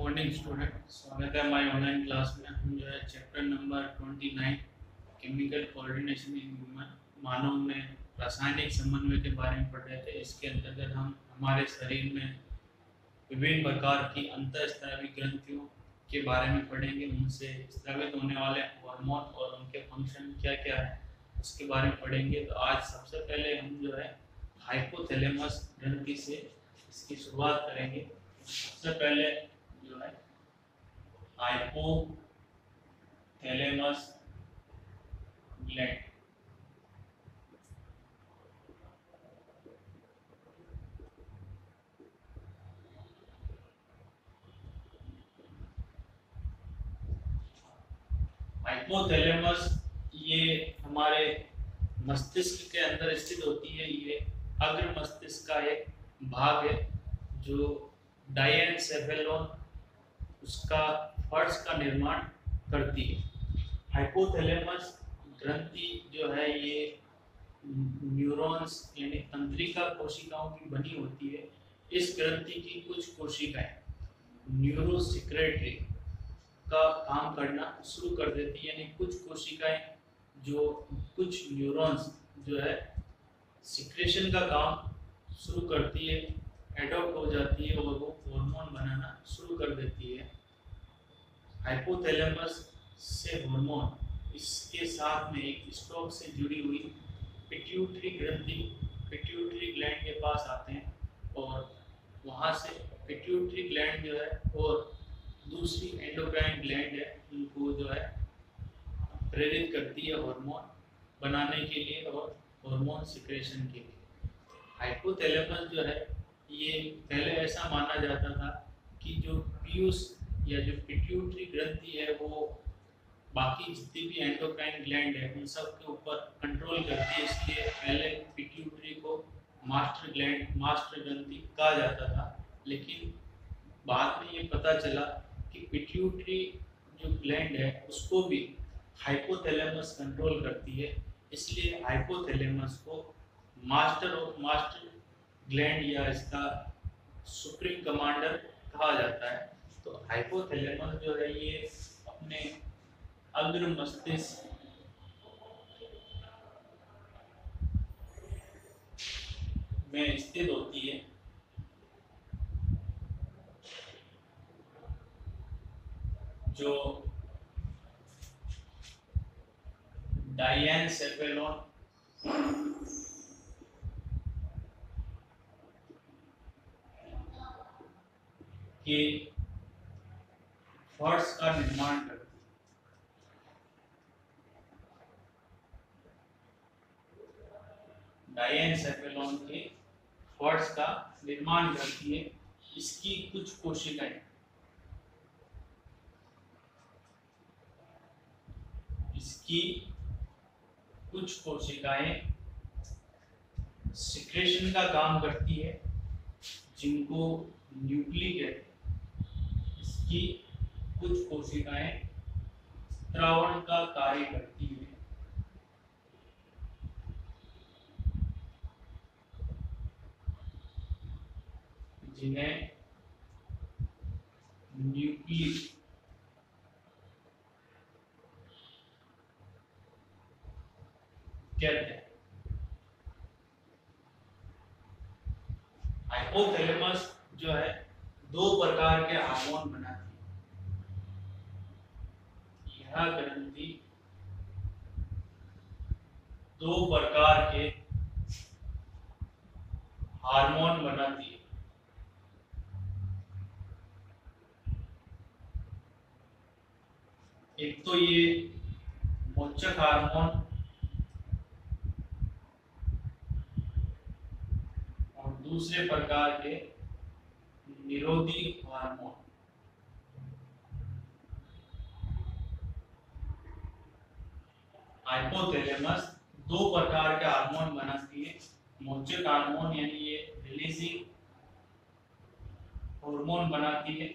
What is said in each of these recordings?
Morning student, स्वागत है हमारी ऑनलाइन क्लास में। हम जो है chapter number 29 chemical coordination in human, मानव में रासायनिक समन्वय के बारे में पढ़ रहे थे। इसके अंतर्गत हम हमारे शरीर में विभिन्न प्रकार की अंतःस्रावी ग्रंथियों के बारे में पढ़ेंगे। उनसे स्रावित होने वाले हार्मोन और उनके फंक्शन क्या क्या है उसके बारे में पढ़ेंगे। तो आज सबसे पहले हम जो है हाइपोथैलेमस ग्रंथि से इसकी शुरुआत करेंगे। सबसे पहले जो है हाइपोथैलेमस ग्लैंड। हाइपोथैलेमस ये हमारे मस्तिष्क के अंदर स्थित होती है। ये अग्र मस्तिष्क का एक भाग है जो डायनसेफेलॉन उसका फर्श का निर्माण करती है। हाइपोथैलेमस ग्रंथि जो है ये न्यूरॉन्स यानी तंत्रिका कोशिकाओं की बनी होती है। इस ग्रंथि की कुछ कोशिकाएं न्यूरोसिक्रेटरी का काम करना शुरू कर देती है, यानी कुछ कोशिकाएं जो कुछ न्यूरॉन्स जो है सिक्रेशन का काम शुरू करती है, एडॉप्ट हो जाती है और वो हार्मोन बनाना शुरू कर देती है। हाइपोथैलेमस से हार्मोन इसके साथ में एक स्टॉक से जुड़ी हुई पिट्यूटरी ग्रंथि पिट्यूटरी ग्लैंड के पास आते हैं और वहाँ से पिट्यूटरी ग्लैंड जो है और दूसरी एंडोक्राइन ग्लैंड है उनको जो है प्रेरित करती है हार्मोन बनाने के लिए और हार्मोन सिक्रेशन के लिए। हाइपोथैलेमस जो है ये पहले ऐसा माना जाता था कि जो पीयूष या जो पिट्यूटरी ग्रंथि है वो बाकी जितनी भी एंडोक्राइन ग्लैंड है उन सब के ऊपर कंट्रोल करती है, इसलिए पहले पिट्यूटरी को मास्टर ग्रंथि कहा जाता था। लेकिन बाद में ये पता चला कि पिट्यूटरी जो ग्लैंड है उसको भी हाइपोथैलेमस कंट्रोल करती है, इसलिए हाइपोथैलेमस को मास्टर ग्लैंड या इसका सुप्रीम कमांडर कहा जाता है। तो हाइपोथैलेमस जो है ये अपने अग्र मस्तिष्क में स्थित होती है। जो डायनसेफेलॉन के फर्श का निर्माण करती है। डायनसेफेलॉन के फर्श का निर्माण करती है। इसकी कुछ कोशिकाएं सिक्रेशन का काम करती है जिनको न्यूक्ली कहते हैं। इसकी कुछ कोशिकाएं स्त्रावण का कार्य करती है जिन्हें न्यूक्ली कहते हैं। हाइपोथैलेमस जो है दो प्रकार के हार्मोन बनाती है। यह ग्रंथि दो प्रकार के हार्मोन बनाती है। एक तो ये मोचक हार्मोन और दूसरे प्रकार के निरोधी हार्मोन। हाइपोथैलेमस दो प्रकार के हार्मोन बनाती है। मोचक हार्मोन यानी ये रिलीजिंग हार्मोन बनाती है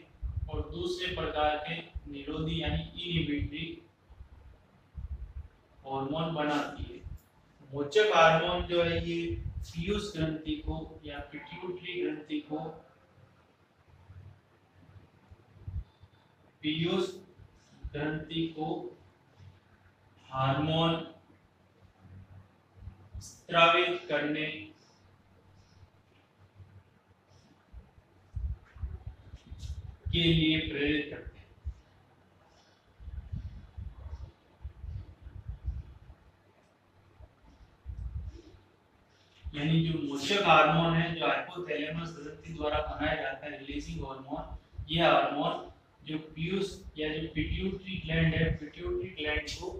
और दूसरे प्रकार के निरोधी यानी इनहिबिटरी हार्मोन बनाती है। मोचक हार्मोन जो है ये पीयूष ग्रंथि को या पिट्यूटरी ग्रंथि को पीयूष ग्रंथि को हार्मोन स्रावित करने के लिए प्रेरित करते हैं। यानी जो मोचक हार्मोन है, जो हाइपोथैलेमस ग्रंथि द्वारा बनाया जाता है रिलीजिंग हार्मोन, यह हार्मोन जो पीयूष या जो पिट्यूटरी ग्लैंड है, पिट्यूटरी ग्लैंड को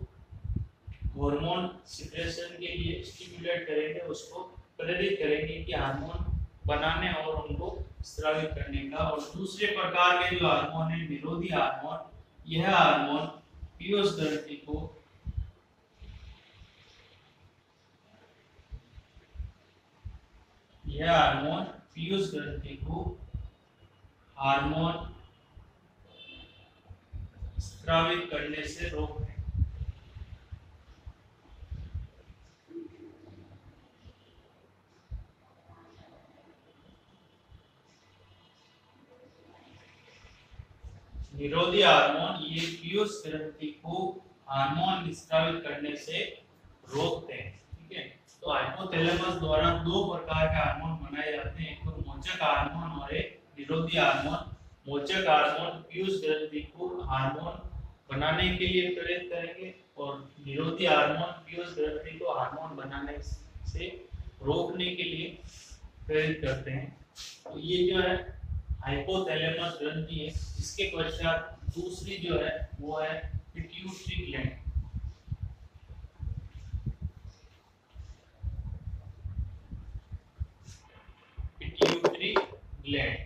हार्मोन सिक्रेशन के लिए स्टिमुलेट करेंगे, उसको प्रेरित करेंगे कि हार्मोन बनाने और उनको स्रावित करने का। और दूसरे प्रकार के जो हार्मोन है निरोधी हार्मोन, यह हार्मोन पीयूष ग्रंथि को हार्मोन स्रावित करने से रोकते हैं। निरोधी हार्मोन ये पीयूष ग्रंथि को हार्मोन स्रावित करने से रोकते हैं। ठीक है, तो हाइपोथैलेमस द्वारा दो प्रकार के हार्मोन बनाए जाते हैं, एक तो मोचक हार्मोन और एक निरोधी हार्मोन। मोचक हार्मोन पीयूष ग्रंथि को हार्मोन बनाने के लिए प्रेरित करेंगे और निरोधी हार्मोन पीयूष ग्रंथि को हार्मोन बनाने से रोकने के लिए प्रेरित करते हैं। तो ये जो है हाइपोथैलेमस ग्रंथि है। इसके पश्चात दूसरी जो है वो है पिट्यूटरी ग्लैंड। पिट्यूटरी ग्लैंड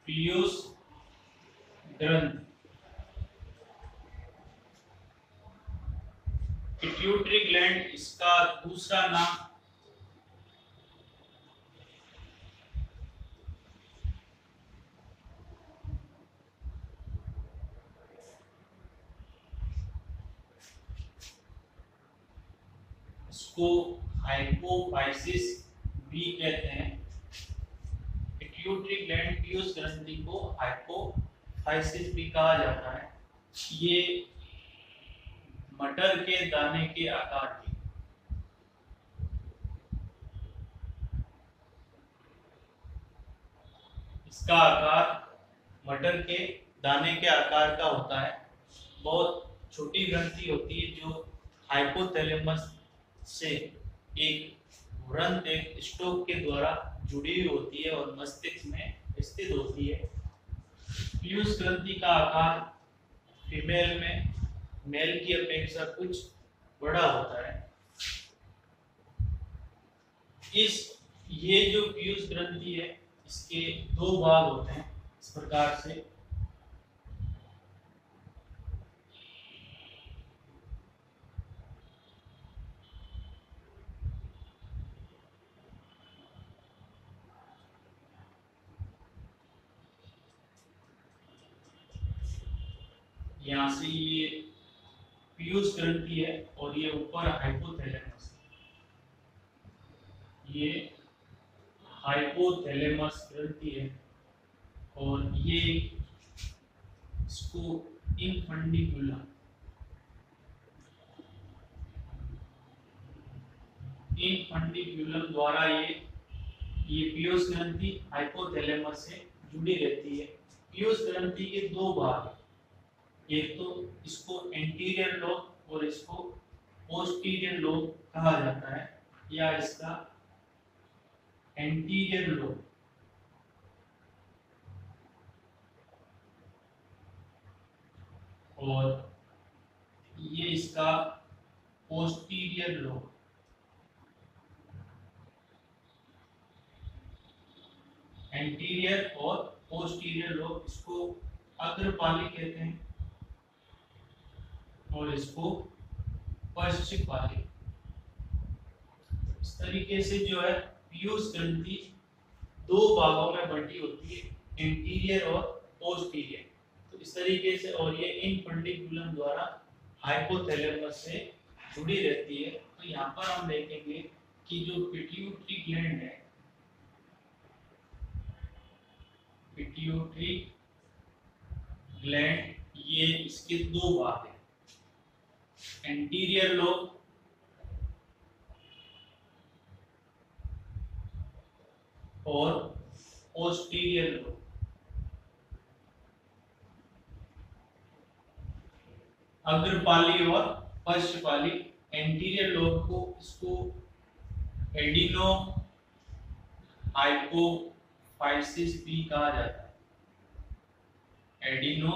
पीयूष ग्रंथि। पिट्यूटरी ग्लैंड इसका दूसरा नाम इसको हाइपोफाइसिस भी कहते हैं। पिट्यूटरी ग्लैंड पीयूष ग्रंथि को हाइपोफाइसिस भी कहा जाता है। ये मटर के दाने के आकार की, इसका आकार मटर के दाने के आकार का होता है। बहुत छोटी ग्रंथि होती है जो हाइपोथैलेमस से एक व्रंत, एक स्टोक के द्वारा जुड़ी हुई होती है और मस्तिष्क में स्थित होती है। पीयूष ग्रंथि का आकार फीमेल में मेल की अपेक्षा कुछ बड़ा होता है। ये जो पीयूष ग्रंथि है इसके दो भाग होते हैं इस प्रकार से। यहाँ से ये पीयूष ग्रंथि है और ये ऊपर हाइपोथैलेमस, ये हाइपोथैलेमस ग्रंथि है और ये इसको इनफंडिब्युलम द्वारा ये पीयूष ग्रंथि हाइपोथैलेमस से जुड़ी रहती है। पीयूष ग्रंथि के दो भाग, एक तो इसको एंटीरियर लोब और इसको पोस्टीरियर लोब कहा जाता है, या इसका एंटीरियर लोब और ये इसका पोस्टीरियर लोब। एंटीरियर और पोस्टीरियर लोब, इसको अग्रपाली कहते हैं और इसको पश्चपाली। इस तरीके से जो है पीयूष ग्रंथि दो भागों में बंटी होती है, एंटीरियर और पोस्टीरियर। तो इस तरीके से, और ये इनफंडिबुलम द्वारा हाइपोथैलेमस से जुड़ी रहती है। तो यहाँ पर हम देखेंगे कि जो पिट्यूटरी ग्लैंड है, पिट्यूटरी ग्लैंड, ये इसके दो भाग हैं, एंटीरियर लोब और पोस्टीरियर लोब। अग्रपाली और पश्चपाली। एंटीरियर लोब को इसको एडिनो हाइपोफाइसिस भी कहा जाता है, एडिनो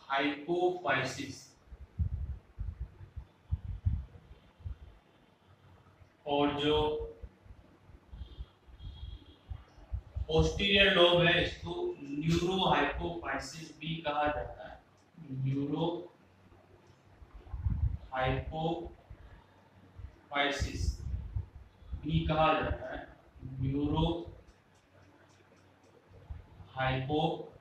हाइपोफाइसिस। और जो पोस्टीरियर लोब है इसको न्यूरो हाइपोफाइसिस भी कहा जाता है, न्यूरो हाइपोफाइसिस भी कहा जाता है, न्यूरो हाइपोफाइसिस।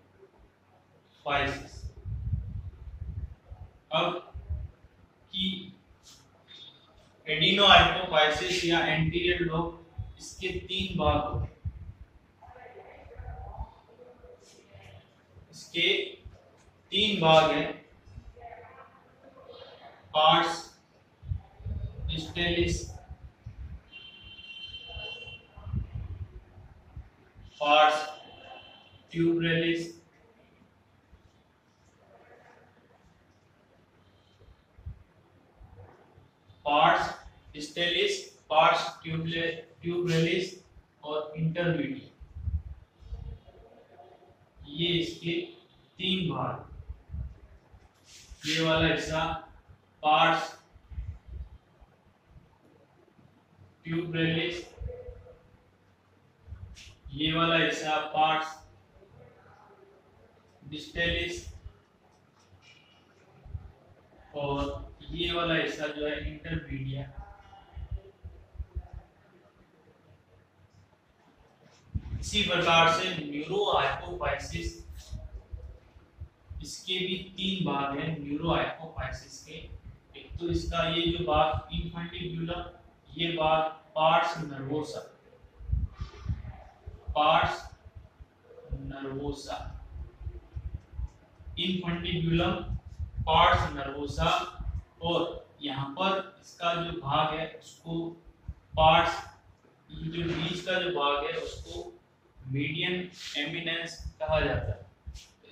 अब कि एडिनो हाइपोफाइसिस या एंटीरियर लोब, इसके तीन भाग होते हैं। इसके तीन भाग हैं, pars distalis, pars tuberalis, pars distalis, pars tuberalis और इंटरमीडिएट। ये इसके तीन भाग। ये वाला हिस्सा पार्स ट्यूबरेलिस, ये वाला हिस्सा पार्स डिस्टेलिस और ये वाला हिस्सा जो है इंटरमीडिया। इसी प्रकार से न्यूरो हाइपोफाइसिस, इसके भी तीन भाग हैं न्यूरो हाइपोफाइसिस के। एक तो इसका ये जो भाग इन्फंडिब्युलम, ये भाग pars nervosa, pars nervosa, infundibulum, pars nervosa. और यहाँ पर इसका जो भाग है उसको पार्स, जो बीच का जो भाग है उसको मीडियन एमिनेंस कहा जाता है।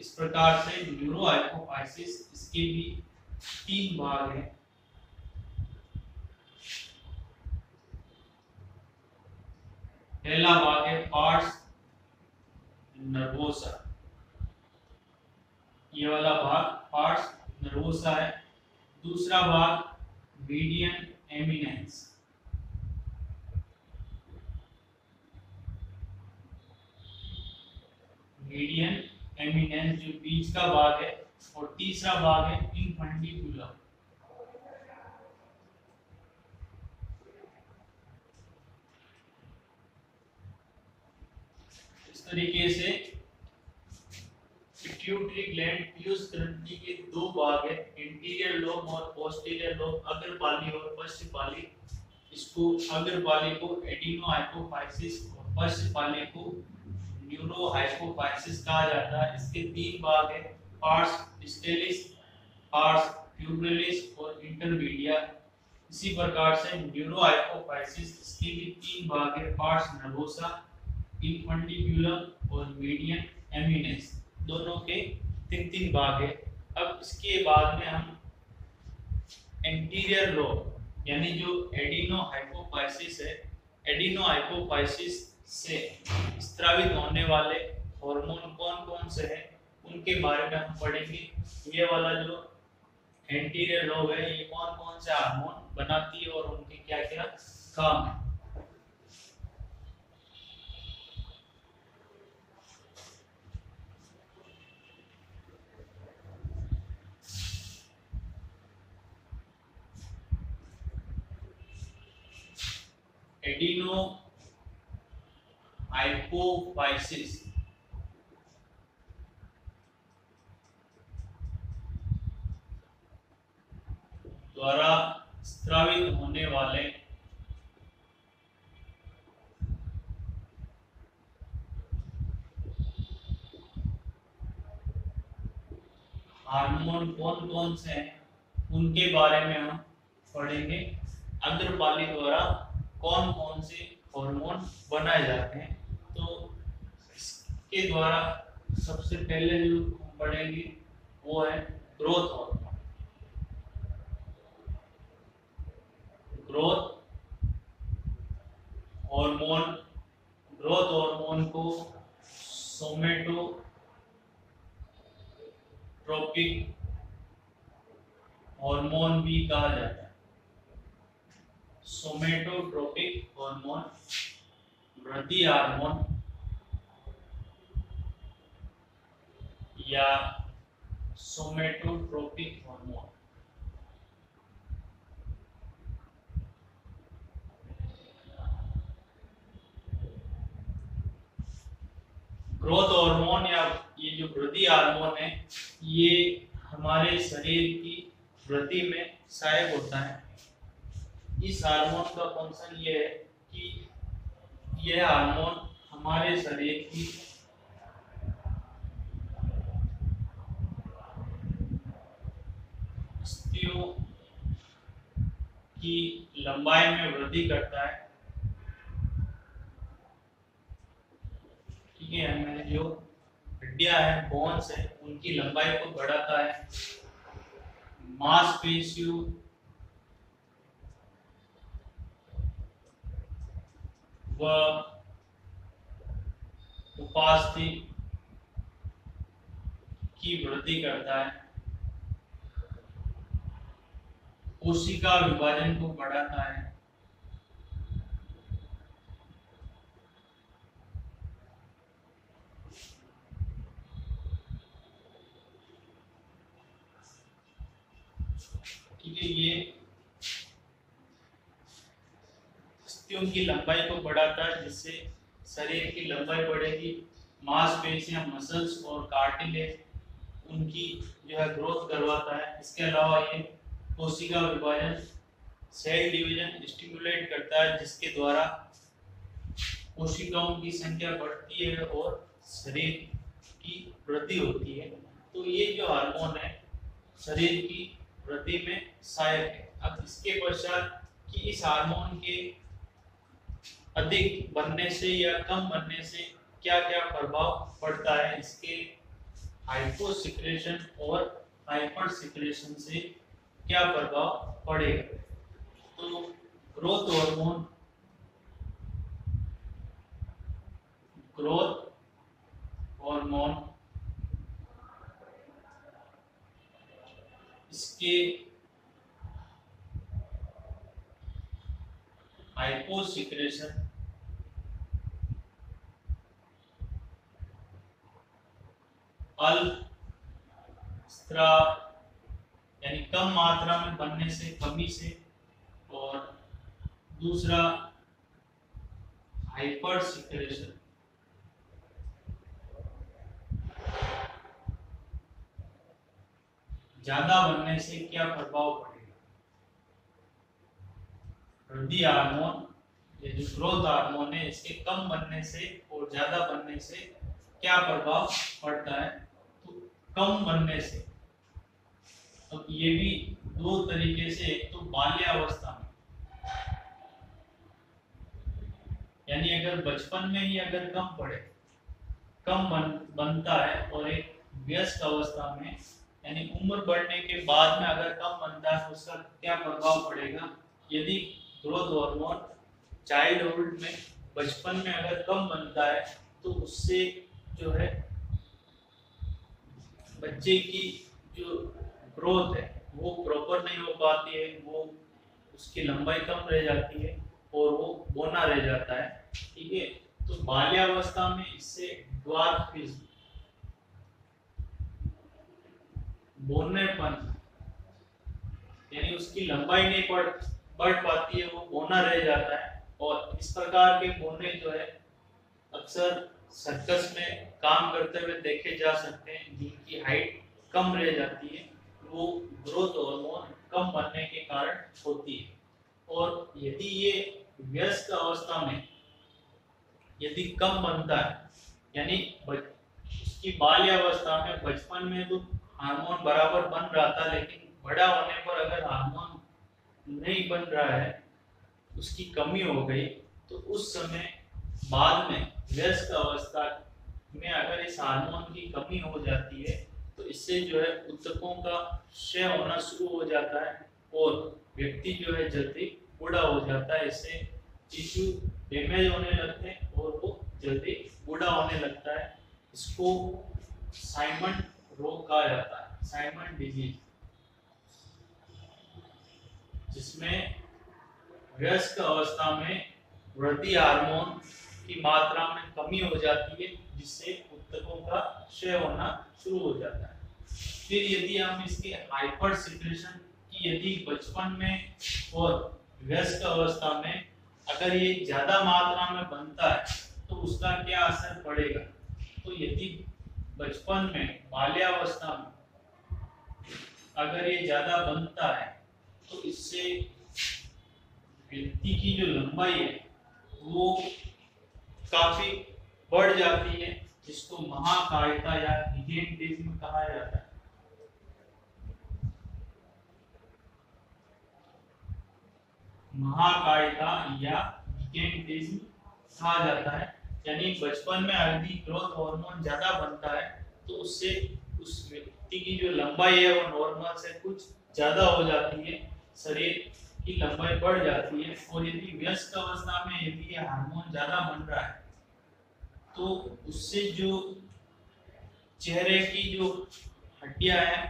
इस प्रकार से न्यूरो हाइपोफाइसिस, इसके भी तीन भाग हैं। पहला भाग है पार्स नर्वोसा, ये वाला भाग पार्स नर्वोसा है। दूसरा भाग मीडियन एमिनेंस, मीडियन एमिनेंस जो बीच का भाग है। और तीसरा भाग है इन्फंडिब्युलम। इस तरीके से पिट्यूटरी ग्लैंड पियूष ग्रंथि के दो भाग है, इंटीरियर लोब और पोस्टीरियर लोब, अग्रपाली और पश्चपाली। इसको अग्रपाली को एडिनो हाइपोफाइसिस और पश्चपाली को न्यूरो हाइपोफाइसिस कहा जाता है। इसके तीन भाग है, पार्स डिस्टेलिस, पार्स ट्यूबरेलिस और इंटरमीडिया। इसी प्रकार से न्यूरो हाइपोफाइसिस, इसके भी तीन भाग है, पार्स नर्वोसा, इन्फंडिब्युलम और मीडियन एमिनेंस। दोनों के तीन तीन भाग है। अब इसके बाद में हम एंटीरियर लोब यानी जो एडिनो हाइपोफाइसिस है, एडिनो हाइपोफाइसिस से स्रावित होने वाले हार्मोन कौन कौन से हैं उनके बारे में हम पढ़ेंगे। ये वाला जो एंटीरियर लोब है ये कौन कौन से हार्मोन बनाती है और उनके क्या क्या काम है। एडिनो हाइपोफाइसिस द्वारा स्रावित होने वाले हार्मोन कौन कौन से हैं उनके बारे में हम पढ़ेंगे। अग्रपाली द्वारा कौन कौन से हार्मोन बनाए जाते हैं, तो इसके द्वारा सबसे पहले जो पढ़ेंगे वो है growth hormone. Growth hormone, growth hormone को सोमेटोट्रोपिक हार्मोन भी कहा जाता है। सोमेटोट्रोपिक हार्मोन, वृद्धि हार्मोन या सोमेटोट्रोपिक हार्मोन। ग्रोथ हार्मोन या ये जो वृद्धि हार्मोन है, ये हमारे शरीर की वृद्धि में सहायक होता है। इस हार्मोन का फंक्शन ये है कि यह हार्मोन हमारे शरीर की अस्थियों की लंबाई में वृद्धि करता है। ठीक है, हमें जो हड्डियां हैं, बोन्स हैं, उनकी लंबाई को बढ़ाता है। मांसपेशियों व उपास्थि की वृद्धि करता है। कोशिका विभाजन को बढ़ाता है। ठीक है, ये अस्थियों की लंबाई को बढ़ाता है, जिससे शरीर की लंबाई बढ़ेगी। मांसपेशियां, मसल्स और कार्टिलेज उनकी जो है ग्रोथ करवाता है। इसके अलावा ये कोशिका विभाजन, सेल डिवीजन स्टिमुलेट करता है, जिसके द्वारा कोशिकाओं की संख्या बढ़ती है और शरीर की वृद्धि होती है। तो ये जो हार्मोन है शरीर की वृद्धि में सहायक है। अब इसके पश्चात कि इस हार्मोन के अधिक बनने से या कम बनने से क्या क्या प्रभाव पड़ता है, इसके हाइपोसिक्रेशन और हाइपर सिक्रेशन से क्या प्रभाव पड़ेगा। तो ग्रोथ हार्मोन, ग्रोथ हार्मोन इसके हाइपोसिक्रेशन अल्पस्राव यानी कम मात्रा में बनने से, कमी से, और दूसरा हाइपर सिक्रेशन ज्यादा बनने से क्या प्रभाव पड़ेगा। वृद्धि हार्मोन, ये जो ग्रोथ हार्मोन है, इसके कम बनने से और ज्यादा बनने से क्या प्रभाव पड़ता है। तो कम बनने से, तो ये भी दो तरीके से, एक तो बाल्यावस्था में, यानी अगर बचपन में ही अगर कम पड़े, कम बनता है, और एक वयस्क अवस्था में यानी उम्र बढ़ने के बाद में अगर कम बनता है तो उसका क्या प्रभाव पड़ेगा। यदि ग्रोथ हार्मोन चाइल्डहुड में, बचपन में अगर कम बनता है तो उससे जो है बच्चे की जो ग्रोथ है वो प्रॉपर नहीं हो पाती है, वो उसकी लंबाई कम रह जाती है और वो बौना रह जाता है। ठीक है, तो बाल्यावस्था में इससे ड्वार्फिज्म, बौनेपन, यानी उसकी लंबाई नहीं बढ़ पाती है, वो बौना रह जाता है। और इस प्रकार के बौने जो है अक्सर सर्कस में काम करते हुए देखे जा सकते हैं, जिनकी हाइट कम रह जाती है, वो ग्रोथ हार्मोन कम बनने के कारण होती है। और यदि ये व्यस्क अवस्था में यदि कम बनता है, यानी उसकी बाल्यावस्था में बचपन में तो हार्मोन बराबर बन रहा था, लेकिन बड़ा होने पर अगर हार्मोन नहीं बन रहा है, उसकी कमी हो गई, तो उस समय बाद में वयस्क अवस्था में अगर इस हार्मोन की कमी हो जाती है, तो इससे जो है ऊतकों का क्षय होना शुरू हो जाता है और व्यक्ति जो है जल्दी बूढ़ा हो जाता है। इससे टिश्यू डैमेज होने लगते हैं और वो जल्दी बूढ़ा होने लगता है। इसको साइमन रोग कहा जाता है, साइमन डिजीज, जिसमें वयस्क अवस्था में वृद्धि हार्मोन की मात्रा में कमी हो जाती है, जिससे ऊतकों का क्षय होना शुरू हो जाता है। फिर यदि हम इसके हाइपर सिक्रेशन की यदि बचपन में और वयस्क अवस्था में अगर ये ज्यादा मात्रा में बनता है, तो उसका क्या असर पड़ेगा? तो यदि बचपन में बाल्यावस्था में अगर ये ज्यादा बनता है, तो इससे व्यक्ति की जो लंबाई है वो काफी बढ़ जाती है, जिसको महाकायिता या गिगेंटिज्म कहा जाता है। महाकायिता या गिगेंटिज्म कहा जाता है, यानी बचपन में यदि ग्रोथ हार्मोन ज्यादा बनता है, तो उससे उस व्यक्ति की जो लंबाई है वो नॉर्मल से कुछ ज्यादा हो जाती है, शरीर की लंबाई बढ़ जाती है। और यदि व्यस्क अवस्था में यदि ये हार्मोन ज्यादा बन रहा है, तो उससे जो चेहरे की जो हड्डियां हैं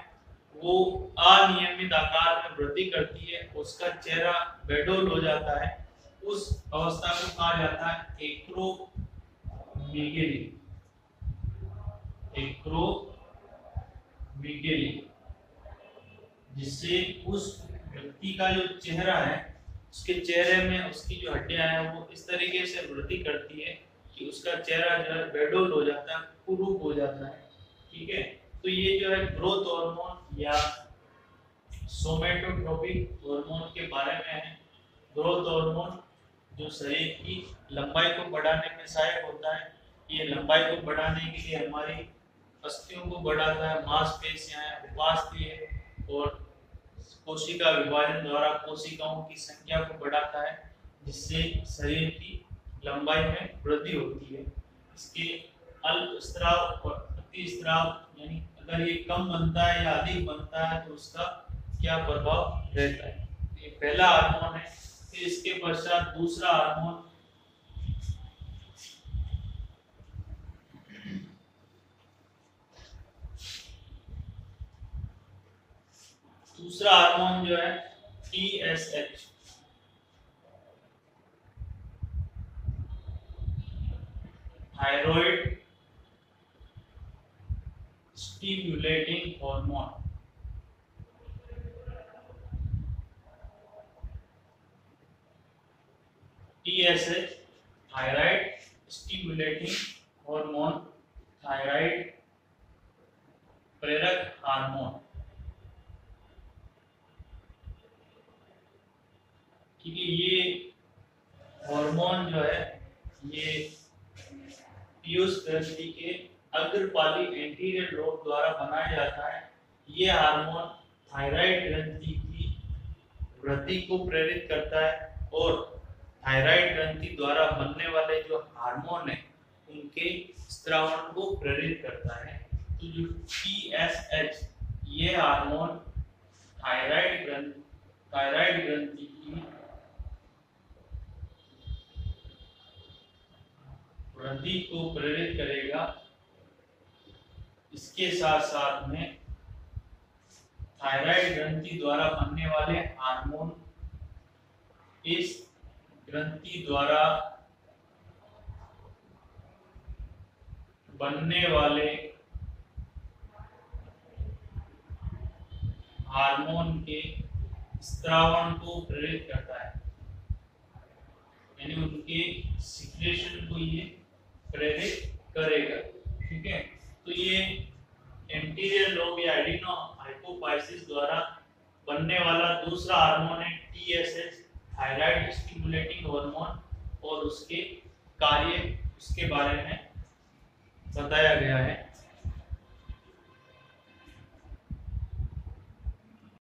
वो अनियमित आकार में वृद्धि करती है, उसका चेहरा बेडोल हो जाता है। उस अवस्था को कहा जाता है एक्रोमीगेली, एक्रोमीगेली, जिससे उस व्यक्ति का जो चेहरा है, उसके चेहरे में उसकी जो हड्डियां हैं वो इस तरीके से वृद्धि करती है कि उसका चेहरा जो है बेडोल हो जाता है, कुरूप हो जाता है। ठीक है, तो ये जो है ग्रोथ हार्मोन या सोमेटोट्रोपिक हार्मोन के बारे में है। ग्रोथ हार्मोन जो शरीर की लंबाई को बढ़ाने में सहायक होता है। ये लंबाई को बढ़ाने के लिए हमारी अस्थियों को बढ़ाता है, मांसपेशियां उपास्थि है, और कोशिका विभाजन द्वारा कोशिकाओं की संख्या को बढ़ाता है, जिससे शरीर की लंबाई में वृद्धि होती है। इसके अल्प स्राव और अति स्राव, यानी अगर ये कम बनता है या अधिक बनता है, तो उसका क्या प्रभाव रहता है। ये पहला हार्मोन है। फिर इसके पश्चात दूसरा हार्मोन, दूसरा हार्मोन जो है TSH, thyroid stimulating hormone. TSH thyroid stimulating hormone, thyroid प्रेरक हार्मोन। ठीक है, ये हार्मोन जो है ये पीयूष ग्रंथि के अग्रपाली एंटीरियर लोब द्वारा बनाया जाता है। ये हार्मोन थायराइड ग्रंथि की वृद्धि को प्रेरित करता है और थायराइड ग्रंथि द्वारा बनने वाले जो हार्मोन है उनके स्रावण को प्रेरित करता है। तो जो TSH ये हार्मोन थायराइड ग्रंथि की वृद्धि को प्रेरित करेगा। इसके साथ साथ में थायराइड ग्रंथि द्वारा बनने वाले हार्मोन इस ग्रंथि द्वारा बनने वाले हार्मोन के स्रावण को प्रेरित करता है, यानी उनके सिक्रेशन को ये प्रेरित करेगा। ठीक है, तो ये एंटीरियर लोब या हाइपोफाइसिस द्वारा बनने वाला दूसरा हार्मोन है TSH, थायराइड स्टिमुलेटिंग हार्मोन, और उसके कार्य इसके बारे में बताया गया है।